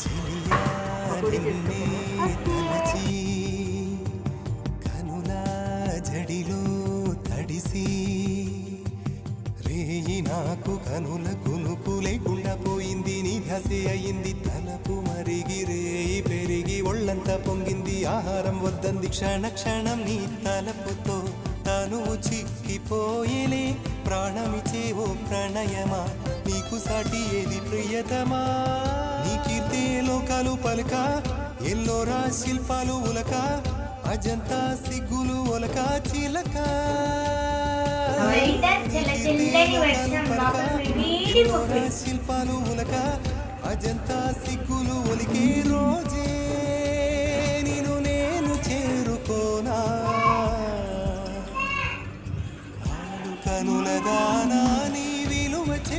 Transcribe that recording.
చెలియా నిన్నే తలచి కనులా జడిలో తడిసి రేయి నాకు కనుల కునుకు లేకుండా పోయింది నీ ధ్యాసే అయింది తలపు మరిగి రేయి పెరిగి ఒళ్ళంతా పొంగింది ఆహారం వద్దంది క్షణ క్షణం నీ తలపుతో తను చిక్కిపోయేలే ప్రాణమిచే ఓ ప్రణయమా నీకు సాటి ఏది ప్రియతమా నీ కీర్తే లోకాలు పలక ఎల్లోరా శిల్పాలు ఉలక అజంతా సిగ్గులు ఒలక చిలక శిల్పాలు ఉలక అజంతా సిగ్గులు ఒలికే రోజే నిన్ను నేను చేరుకోనా కనుల దానాని